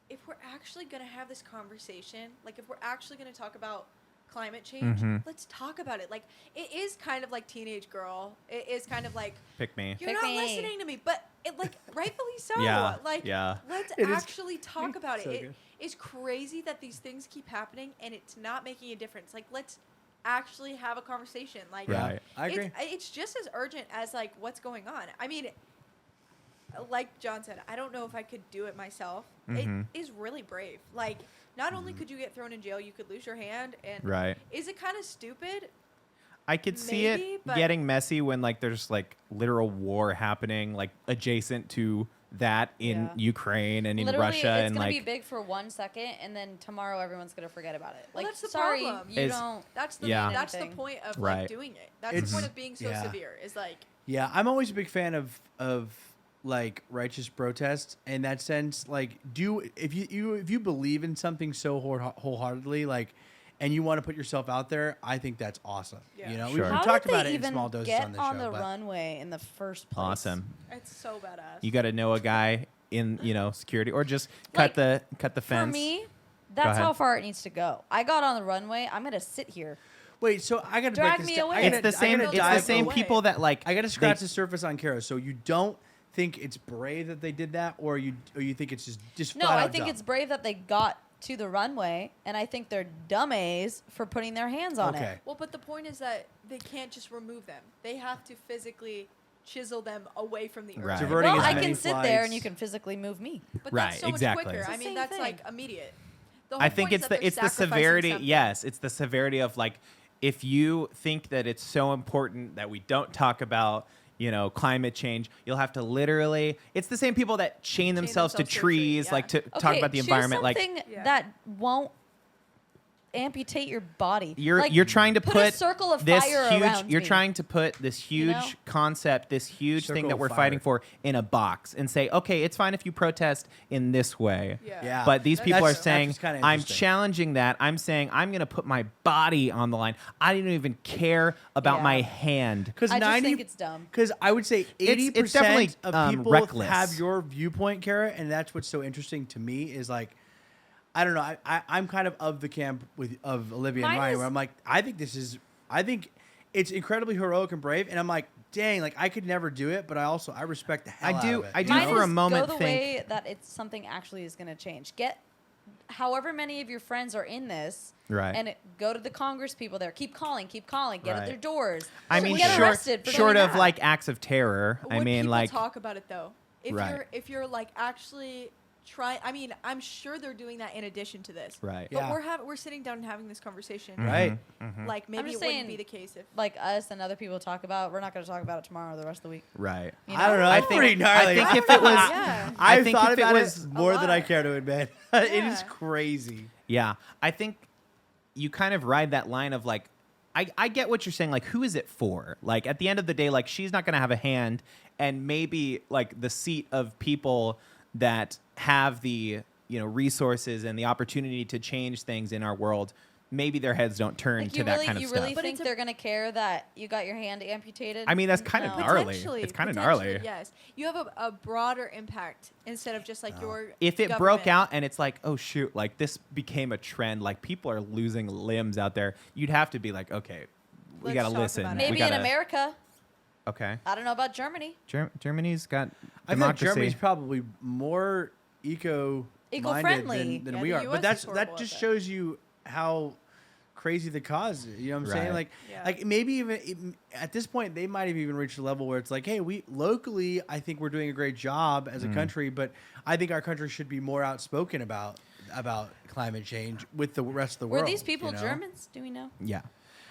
if we're actually gonna have this conversation, like if we're actually gonna talk about climate change, Mhm. let's talk about it. Like it is kind of like Teenage Girl. It is kind of like Pick me. you're Pick not me. listening to me, but it like rightfully so. Yeah, Like yeah. let's It is- actually talk about so it. It good. is crazy that these things keep happening and it's not making a difference. Like let's actually have a conversation. Like Right. I agree. It's just as urgent as like what's going on. I mean, like John said, I don't know if I could do it myself. Mhm. It is really brave. Like, not only could you get thrown in jail, you could lose your hand. And Right. is it kind of stupid? I could see Maybe, it but- getting messy when like there's like literal war happening like adjacent to that in Yeah. Ukraine and in Literally, Russia it's and gonna like be big for 1 second, and then tomorrow everyone's gonna forget about it. Well, Like, that's the sorry, problem. you Is- don't. That's the Yeah. that's the Anything. point of Right. like doing it. That's It's- the point of being so yeah. severe. Is like Yeah, I'm always a big fan of like righteous protest in that sense. Like, if you believe in something so wholeheartedly, like, and you want to put yourself out there, I think that's awesome. Yeah. You know, Sure. we How talked did about they it in even small doses get on the on show. the but runway in the first place? awesome. it's so badass. You got to know a guy in security or just cut the For fence. me, that's ahead. how far it needs to go. I got on the runway. I'm gonna sit here. Wait, so I got to Drag break this me down. away. I It's gotta- the I same. gotta It's dive the same away. people that like. I got to scratch they- the surface on Kara. So you don't think it's brave that they did that, or you think it's just No, flat I out think dumb? it's brave that they got to the runway, and I think they're dumbass for putting their hands on Okay. it. Well, but the point is that they can't just remove them. They have to physically chisel them away from the earth. Right. Diverting Well, as I many can sit there and flights. you can physically move me. But Right, that's so much exactly. quicker. It's I the mean, same that's thing. like immediate. The I whole think point is it's that the they're sacrificing severity. something. Yes, it's the severity of like if you think that it's so important that we don't talk about climate change, you'll have to literally. It's the same people that chain themselves to themselves to a tree, trees, yeah. like to talk Okay, about the choose environment. Like something Yeah. that won't amputate your body. you're trying to put a circle of this fire huge. around You're me. trying to put this huge know? concept, this huge thing Circle that of we're fire. fighting for in a box, and say, okay, it's fine if you protest in this way. Yeah. But these That's people are true. saying, That's kinda I'm interesting. challenging that. I'm saying I'm going to put my body on the line. I don't even care about Yeah. my hand. Because I just think it's dumb. Because I would say 80% it's definitely, of people reckless. have your viewpoint, Kara, and that's what's so interesting to me is like, I don't know. I'm kind of the camp of Olivia and Mine Ryan, is- where I'm like, I think it's incredibly heroic and brave, and I'm like, dang, like I could never do it, but I respect the hell out of it. I you do know? for a is moment go the think- way that it's something actually is going to change. Get however many of your friends are in this, Right. and go to the Congress people there. Keep calling, get at Right. their doors. I Or mean, get arrested for short doing of that. like acts of terror. I Would mean, people like, talk about it though? Right. If you're like actually trying, I mean, I'm sure they're doing that in addition to this. right. But Yeah. we're sitting down and having this conversation. Right. Like maybe it just wouldn't saying, be the case if. like us and other people talk about. We're not going to talk about it tomorrow or the rest of the week. Right. You I don't know. I It's think- pretty gnarly. I think if it was, Yeah. I I've think thought if it about was, it more than I lot. care to admit. It is Yeah. crazy. yeah, I think you kind of ride that line of like, I get what you're saying. Like, who is it for? Like, at the end of the day, like, she's not going to have a hand, and maybe like the seat of people that have the resources and the opportunity to change things in our world. Maybe their heads don't turn Like to that kind of you stuff. really But think it's a- they're going to care that you got your hand amputated? I mean, that's kind of No. gnarly. Potentially, It's kind of potentially, gnarly. Yes, you have a broader impact instead of just like your. If it broke government. out and it's like, oh shoot, like this became a trend, like people are losing limbs out there, you'd have to be like, okay, we Let's got to talk listen. about it. We Maybe in gotta- America. Okay. I don't know about Germany. Germany's got I feel like democracy. Germany's probably more Eco-friendly. than Yeah, we the are. US But is that horrible at just that. shows you how crazy the cause is. You know what I'm saying? Right. Like, Yeah. like maybe even at this point they might have even reached a level where it's like, hey, we locally, I think we're doing a great job as a country, but I think our country should be more outspoken about climate change with the rest of the Were world. these people you know? Germans? Do we know? Yeah.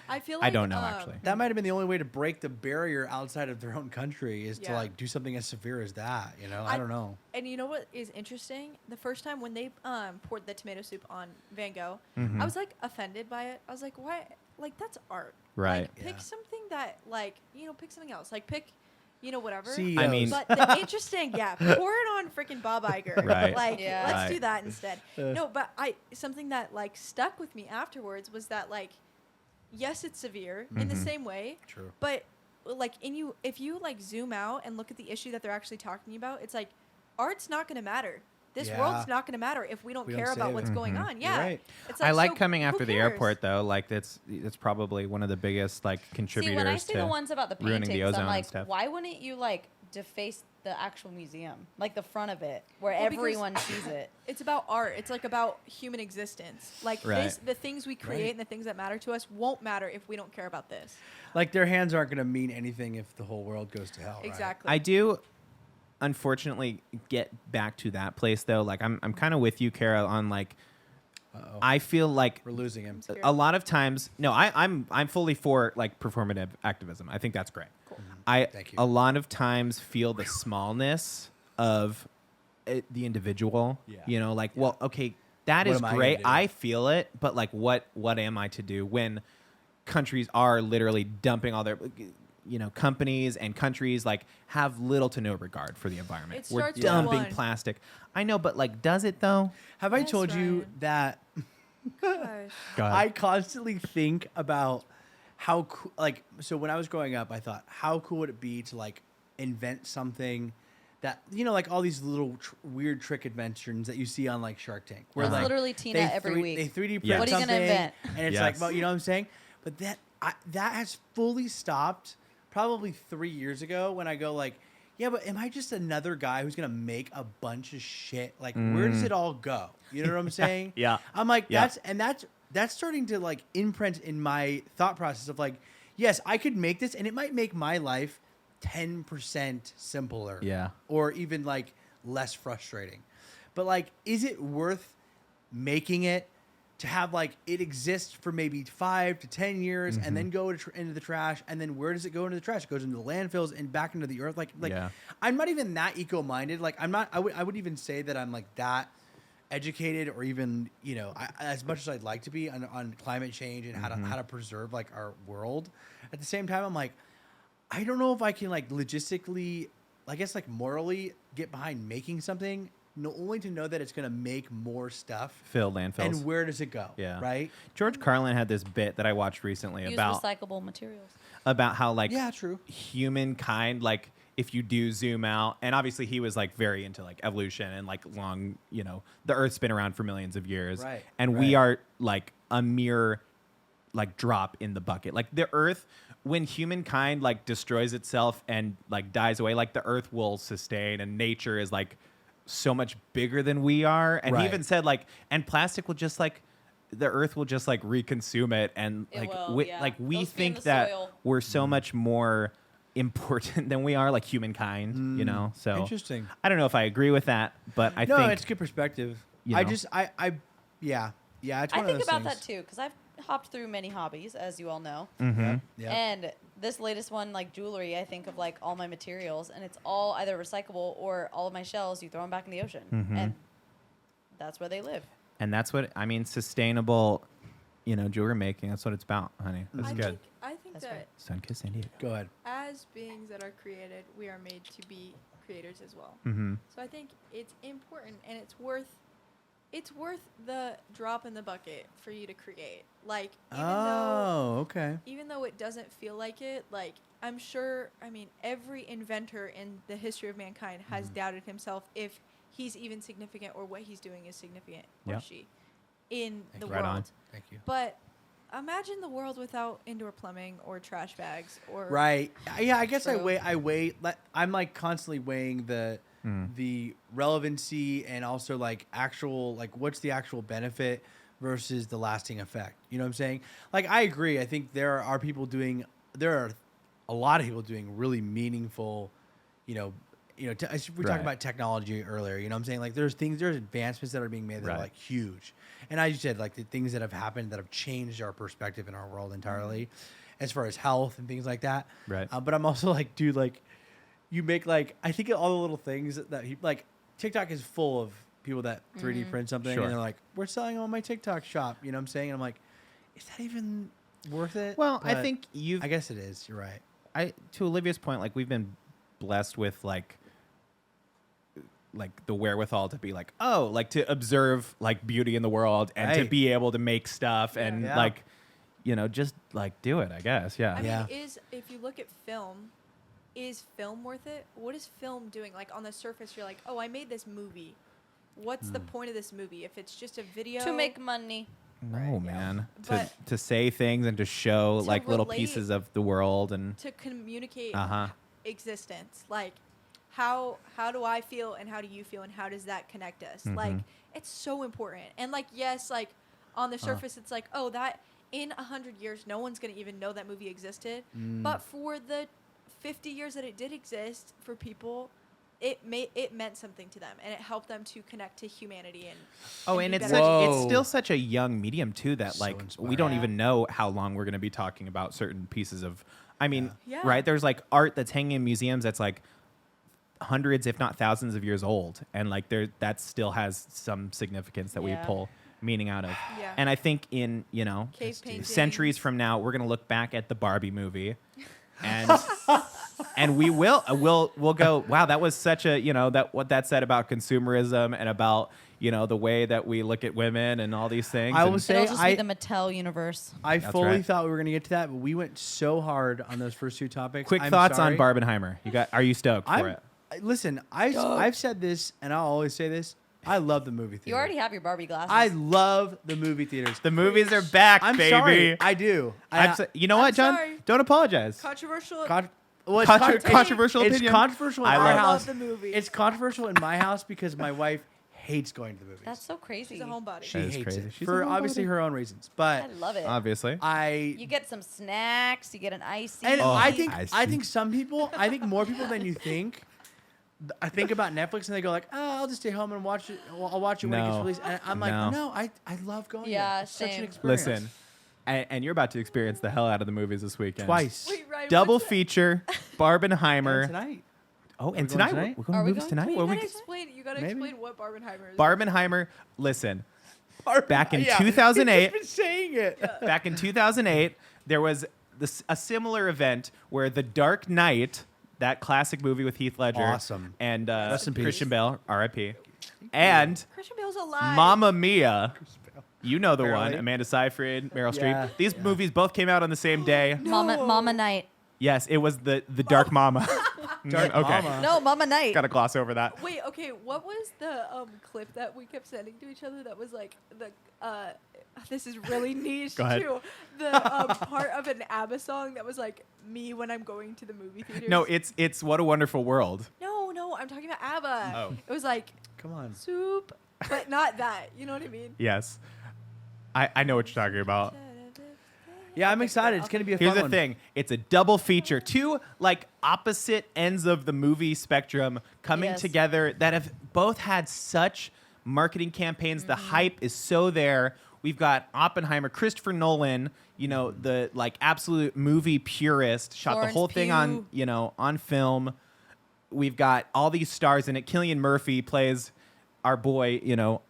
I feel I like don't know, actually. That might have been the only way to break the barrier outside of their own country is to Yeah. like do something as severe as that. You know, I don't know. And you know what is interesting? The first time when they poured the tomato soup on Van Gogh, Mhm. I was like offended by it. I was like, why? Like that's art. Right. Like, pick Yeah. something that like pick something else. Like pick, whatever. CEOs. I mean- But the interesting, yeah, pour it on freaking Bob Iger. Right. Like, Yeah. let's Right. do that instead. No, but something that like stuck with me afterwards was that like, yes, it's severe in the Mhm. same way, True. but like if you like zoom out and look at the issue that they're actually talking about, it's like art's not going to matter. This Yeah. world's not going to matter if we don't We don't care about save what's it. going Mhm. on. Yeah, right. It's I like so coming who after the cares? airport though. Like that's probably one of the biggest like See, contributors when I see to the ones about the ruining paintings, the ozone I'm and like, stuff. why wouldn't you like deface the actual museum, like the front of it, where Well, because- everyone sees it? It's about art. It's like about human existence. Like Right. the things we create Right. and the things that matter to us won't matter if we don't care about this. Like their hands aren't going to mean anything if the whole world goes to hell. right? Exactly. I do unfortunately get back to that place though. Like I'm kind of with you, Kara, on like Uh-oh. I feel like We're losing him. Scared. a lot of times I'm fully for like performative activism. I think that's great. Cool. I Thank you. a lot of times feel the smallness of the individual. Yeah. You know, like, well, okay, that What is am I gonna great. do? I feel it, but like, what am I to do when countries are literally dumping all their companies and countries like have little to no regard for the environment. It We're starts with dumping one. plastic. I know, but like, does it though? Have I Yes, told you Ryan. that Gosh. I constantly think about how cool, like, so when I was growing up, I thought, how cool would it be to like invent something that, like all these little weird trick inventions that you see on like Shark Tank. Where That's like literally Tina every week. They 3D print Yeah. What are you something. gonna invent? And it's Yes. like, well, you know what I'm saying? But that has fully stopped probably 3 years ago when I go like, yeah, but am I just another guy who's gonna make a bunch of shit? Like, where does it all go? You know what I'm saying? Yeah. I'm like, Yeah. that's starting to like imprint in my thought process of like, yes, I could make this, and it might make my life 10% simpler. Yeah. Or even like less frustrating. But like, is it worth making it to have like it exist for maybe 5 to 10 years and then go into the trash, and then where does it go into the trash? It goes into the landfills and back into the earth. Like Yeah. I'm not even that eco-minded. Like I would even say that I'm like that educated, or even as much as I'd like to be on climate change and how to preserve like our world. At the same time, I'm like, I don't know if I can like logistically, I guess like morally get behind making something, only to know that it's gonna make more stuff. Fill landfills. And where does it go? Yeah. Right. George Carlin had this bit that I watched recently Use about recyclable materials. how like Yeah. True. humankind like if you do zoom out, and obviously he was like very into like evolution and like long, the Earth's been around for millions of years, Right, and we are like a mere like drop in the bucket. Like the Earth, when humankind like destroys itself and like dies away, like the Earth will sustain, and nature is like so much bigger than we are. And he Right. even said like, and plastic will just like, the Earth will just like reconsume it, and It like will, we, yeah. like we It'll stay in think the that soil. we're so much more important than we are, like humankind, So Interesting. I don't know if I agree with that, but I No, think it's good perspective. you I know. just, yeah. It's I one think of those about things. that too because I've hopped through many hobbies, as you all know. Mhm. Yeah. And this latest one, like jewelry, I think of like all my materials, and it's all either recyclable or all of my shells, you throw them back in the ocean. Mhm. And that's where they live. And that's what I mean, sustainable, jewelry making. That's what it's about, honey. That's good. I think That's that right. Sunkist San Diego. Go ahead. as beings that are created, we are made to be creators as well. Mm-hmm. So I think it's important and it's worth the drop in the bucket for you to create. Like even though it doesn't feel like it, like I'm sure, every inventor in the history of mankind has doubted himself if he's even significant or what he's doing is significant or Yep. she in the Right world. on. Thank you. But imagine the world without indoor plumbing or trash bags or Right. Yeah, I guess True. I weigh. I'm like constantly weighing the relevancy and also like actual like what's the actual benefit versus the lasting effect. You know what I'm saying? Like I agree. I think there are a lot of people doing really meaningful, we Right. talked about technology earlier. You know what I'm saying? Like there's advancements that are being made that Right. are like huge. And as you said, like the things that have happened that have changed our perspective in our world entirely as far as health and things like that. Right. But I'm also like, dude, like you make like, I think all the little things that he like TikTok is full of people that 3D print something Sure. and they're like, we're selling on my TikTok shop. You know what I'm saying? And I'm like, is that even worth it? Well, I But think I guess it is. You're right. To Olivia's point, like we've been blessed with like the wherewithal to be like, like to observe like beauty in the world and to Right. be able to make stuff and Yeah. like, just like do it, I guess. Yeah. I Yeah. mean, if you look at film, is film worth it? What is film doing? Like on the surface, you're like, oh, I made this movie. What's the point of this movie? If it's just a video To make money. No, Right, yeah. man. But- To say things and to show To like little relate- pieces of the world and to communicate Uh-huh. existence, like how do I feel and how do you feel and how does that connect us? Like it's so important. And like yes, like on the surface, it's like that in 100 years, no one's gonna even know that movie existed. But for the 50 years that it did exist, for people, it meant something to them and it helped them to connect to humanity and and be it's better. it's Whoa. still such a young medium too that So like we inspiring. don't Yeah. even know how long we're going to be talking about certain pieces of Yeah. right, there's like art that's hanging in museums that's like hundreds if not thousands of years old and like that still has some significance that we Yeah. pull meaning out of. Yeah. And I think in Cave paintings. centuries from now we're going to look back at the Barbie movie and and we'll go, wow, that was such a that what that said about consumerism and about the way that we look at women and all these things. I And- will say It'll just be the Mattel universe. I That's fully right. thought we were going to get to that, but we went so hard on those first two topics. quick I'm thoughts sorry. on Barbenheimer. Are you stoked for it? Listen, I've said this, and I'll always say this. I love the movie theater. You already have your Barbie glasses. I love the movie theaters. The movies are back, I'm baby. sorry. I do. You know I'm what, John? sorry. Don't apologize. controversial. It's Controversial it's opinion. controversial in I our love it. house. love the movies. It's controversial in my house because my wife hates going to the movies. That's so crazy. She's a homebody. She That is hates crazy. it She's a for homebody. obviously her own reasons. I But love it. Obviously. You get some snacks. You get an icy. and Oh, I think I see. some people, I think more people than you think. I think about Netflix and they go like, "Oh, I'll just stay home and watch it. I'll watch it when it gets No. released." And I'm like, No. "No, I love going. Yeah, there. It's such an same. experience." Listen, and you're about to experience the hell out of the movies this weekend. Twice. Wait, Ryan, Double what's that? feature, Barbenheimer. And tonight. Oh, we and going tonight tonight? we're going Are to we movies going? tonight. Wait, What you are gotta we- explain. You gotta Maybe. explain what Barbenheimer is. Barbenheimer. Listen, back in Yeah, 2008. He's just been saying it. back in 2008, there was a similar event where The Dark Knight, that classic movie with Heath Ledger, Awesome. and Rest in peace. Christian Bale, R.I.P., and Christian Bale's alive. Mamma Mia. You know the one, Barely. Amanda Seyfried, Meryl Yeah, Streep. These yeah. movies both came out on the same day. Mama Night. Yes, it was the Dark Mama. Dark Okay. Mama. No, Mama Night. Gotta gloss over that. Wait, okay, what was the clip that we kept sending to each other that was like the this is really niche Go ahead. too. The part of an ABBA song that was like me when I'm going to the movie theaters. No, it's What a Wonderful World. No, I'm talking about ABBA. Oh. It was like Come on. soup, but not that. You know what I mean? Yes. I know what you're talking about. Yeah, I'm excited. It's gonna be a fun Here's the one. thing. It's a double feature. Two like opposite ends of the movie spectrum coming Yes. together that have both had such marketing campaigns. The hype is so there. We've got Oppenheimer, Christopher Nolan, the like absolute movie purist, shot Florence the whole thing on, Pugh. On film. We've got all these stars in it. Cillian Murphy plays our boy,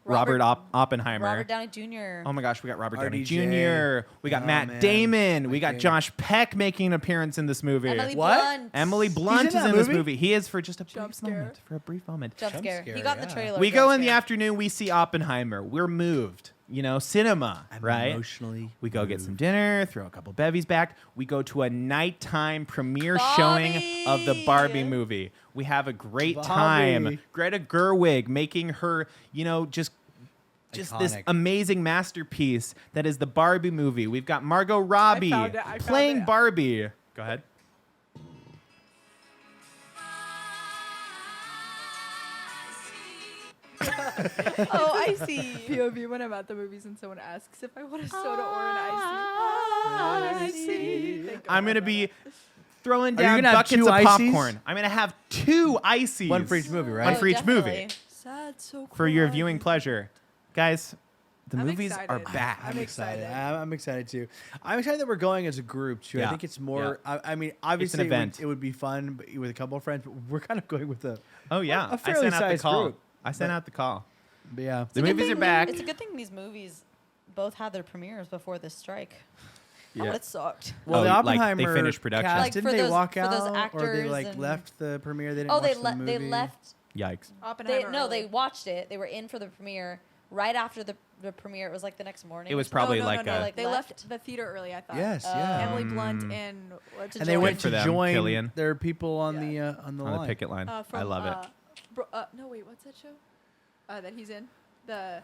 Robert Oppenheimer. Robert Downey Jr. Oh my gosh, we got Robert Downey RDJ. Jr. We got Oh, Matt man. Damon. We My got king. Josh Peck making an appearance in this movie. Emily What? Blunt. Emily Blunt in is that in this movie? movie. He is for just a Jump brief scare. moment. For a brief moment. Jump scare. scare, He got yeah. the trailer. We jump go in the scare. afternoon. We see Oppenheimer. We're moved. Cinema, I'm right? emotionally We go get some moved. dinner, throw a couple bevies back. We go to a nighttime premiere showing of the Barbie movie. We have a great time. Barbie. Greta Gerwig making her, just this Iconic. amazing masterpiece that is the Barbie movie. We've got Margot Robbie I found playing it. Barbie. Go ahead. Oh, I see. POV when I'm at the movies and someone asks if I want a soda or an icy. Think I'm about going to be that. throwing Are you down gonna have buckets two of ices? popcorn. I'm going to have 2 ices. One for each movie, right? One for each movie. definitely. Sad, so For your cool. viewing pleasure. Guys, the I'm movies are excited. back. I'm excited. excited. I'm excited too. I'm excited that we're going as a group too. Yeah. I think it's more. I mean, obviously, event. it would be fun with a couple of friends, but we're kind of going with a. Oh, yeah. a I fairly sent out the sized call. group. I sent out the call. But yeah. The It's a good movies thing- are back. It's a good thing these movies both had their premieres before this strike. Yeah. That sucked. Well, Oh, the like, they Oppenheimer finished production. cast, Like, didn't for they those- walk for those out, or they actors like and- left the premiere? They didn't Oh, watch they the movie. they left. Yikes. Oppenheimer. No, early. they watched it. They were in for the premiere right after the premiere. It was like the next morning. It was or something. probably no, like no, a- like they left the theater early. I thought. Yes, yeah. Emily Blunt Mm. and what's And they his went for to them, join Killian. their people on Yeah. the On the line. picket line. from, I love it. no, wait, what's that show? That he's in the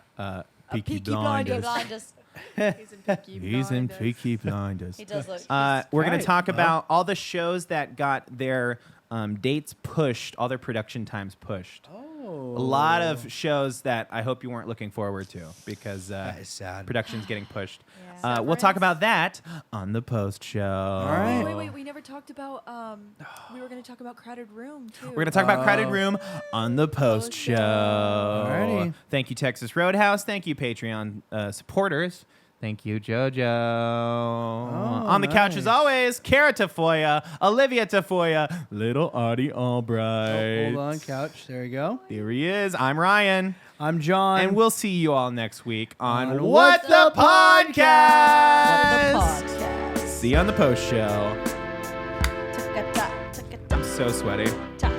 Peaky Peaky Blinders. Blinders. Blinders. He's in Peaky He's in Blinders. Peaky Blinders. He does look. We're going Right. to talk Well. about all the shows that got their dates pushed, all their production times pushed. Oh, A lot of shows that I hope you weren't looking forward to because that is sad. production's getting pushed. Yeah. We'll talk about that on the post show. All right. Wait, we never talked about. We were going to talk about Crowded Room too. We're going to talk about Crowded Room on the post show. Alrighty. Thank you, Texas Roadhouse. Thank you, Patreon supporters. Thank you, JoJo. On the couch, as nice. always, Cara Tafolla, Olivia Tafolla, little Audie Albright. Hold on, couch. There you go. There he is. I'm Ryan. I'm John. And we'll see you all next week on On What the Podcast. The podcast. See you on the post show. Tuck-a-tuck, tuck-a-tuck, I'm so sweaty. tuck.